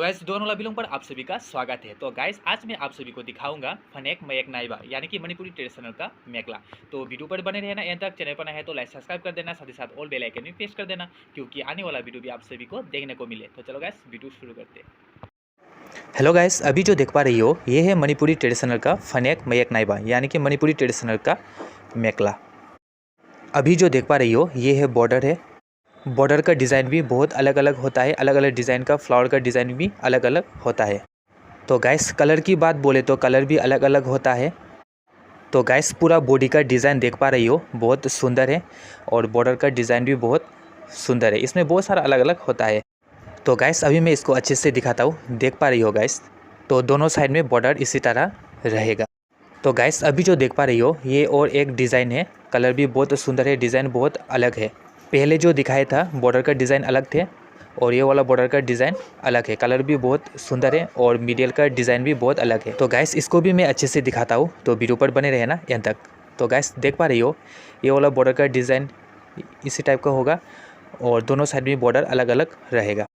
Guys, दोनों वाला belong पर आप सभी का स्वागत है। तो गाइस, आज मैं आप सभी को दिखाऊंगा फनेक मयक नाइबा यानी कि मणिपुरी ट्रेडिशनल का मेखला। तो वीडियो पर बने रहना एंड तक। चैनल पर नया है तो लाइक सब्सक्राइब कर देना, साथ ही साथ ऑल बेल आइकन भी प्रेस कर देना क्योंकि आने वाला वीडियो भी आप सभी को देखने को मिले। तो चलो गाइस, वीडियो शुरू करते हैं। हेलो गाइस, अभी जो देख पा रही हो ये है मणिपुरी ट्रेडिशनल का फनेक मयक नाइबा यानी कि मणिपुरी ट्रेडिशनल का मेखला। अभी जो देख पा रही हो ये है बॉर्डर है। बॉर्डर का डिज़ाइन भी बहुत अलग अलग होता है, अलग अलग डिज़ाइन का फ्लावर का डिज़ाइन भी अलग अलग होता है। तो गाइस, कलर की बात बोले तो कलर भी अलग अलग होता है। तो गाइस, पूरा बॉडी का डिज़ाइन देख पा रही हो बहुत सुंदर है और बॉर्डर का डिज़ाइन भी बहुत सुंदर है। इसमें बहुत सारा अलग अलग होता है। तो गाइस, अभी मैं इसको अच्छे से दिखाता हूँ, देख पा रही हो गाइस। तो दोनों साइड में बॉर्डर इसी तरह रहेगा। तो गाइस, अभी जो देख पा रही हो ये और एक डिज़ाइन है। कलर भी बहुत सुंदर है, डिज़ाइन बहुत अलग है। पहले जो दिखाया था बॉर्डर का डिज़ाइन अलग थे और ये वाला बॉर्डर का डिज़ाइन अलग है। कलर भी बहुत सुंदर है और मिडिल का डिज़ाइन भी बहुत अलग है। तो गाइस, इसको भी मैं अच्छे से दिखाता हूँ, तो वीडियो पर बने रहना यहाँ तक। तो गाइस, देख पा रही हो ये वाला बॉर्डर का डिज़ाइन इसी टाइप का होगा और दोनों साइड में बॉर्डर अलग अलग रहेगा।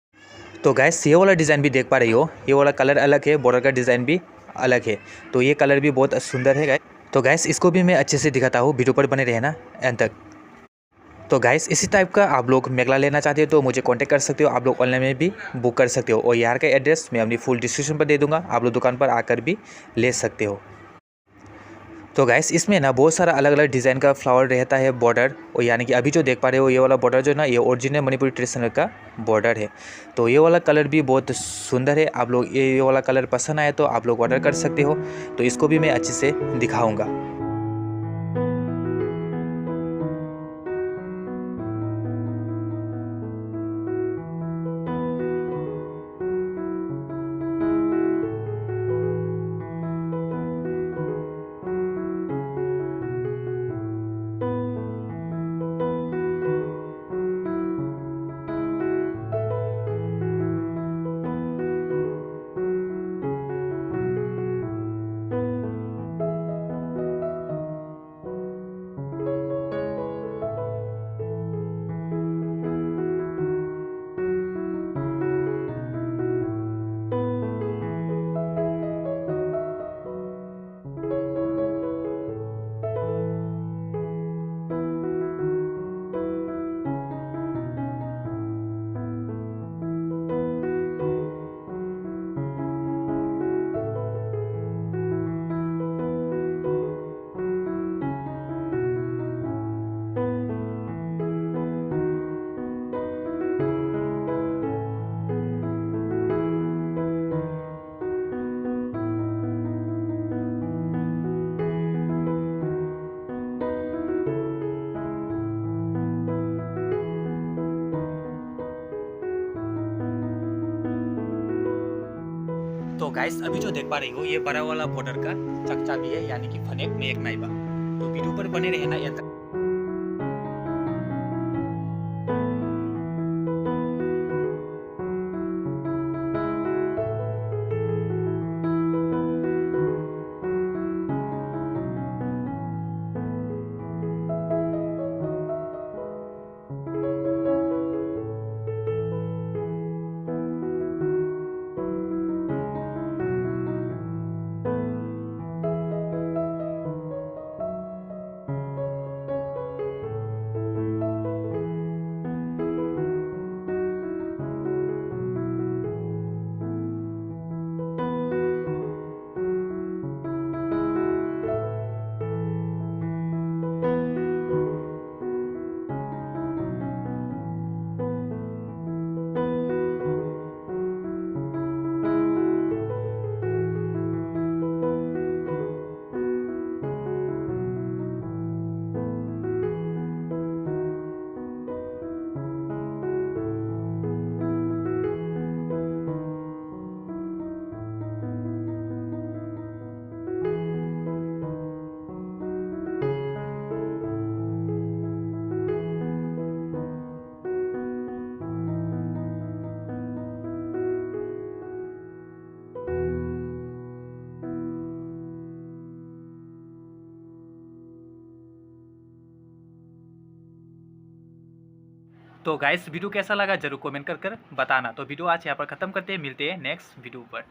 तो गैस, ये वाला डिज़ाइन भी देख पा रही हो, ये वाला कलर अलग है, बॉर्डर का डिज़ाइन भी अलग है। तो ये कलर भी बहुत सुंदर है गैस। तो गैस, इसको भी मैं अच्छे से दिखाता हूँ, वीडियो पर बने रहना एंड तक। तो गैस, इसी टाइप का आप लोग मेखला लेना चाहते हो तो मुझे कांटेक्ट कर सकते हो। आप लोग ऑनलाइन में भी बुक कर सकते हो और यहाँ का एड्रेस मैं अपनी फुल डिस्क्रिप्शन पर दे दूँगा, आप लोग दुकान पर आकर भी ले सकते हो। तो गाइस, इसमें ना बहुत सारा अलग अलग डिज़ाइन का फ्लावर रहता है बॉर्डर, और यानी कि अभी जो देख पा रहे हो ये वाला बॉर्डर जो है ना, ये ओरिजिनल मणिपुरी ट्रेडिशनल का बॉर्डर है। तो ये वाला कलर भी बहुत सुंदर है। आप लोग ये वाला कलर पसंद आए तो आप लोग ऑर्डर कर सकते हो। तो इसको भी मैं अच्छे से दिखाऊंगा। तो गाइस, अभी जो देख पा रही हो ये बड़ा वाला बॉर्डर का चकचा भी है यानी कि फनेक में एक नाइबा। तो वीडियो पर बने रहना यहाँ तक। तो गाइस वीडियो कैसा लगा जरूर कमेंट कर बताना। तो वीडियो आज यहाँ पर ख़त्म करते हैं, मिलते हैं नेक्स्ट वीडियो पर।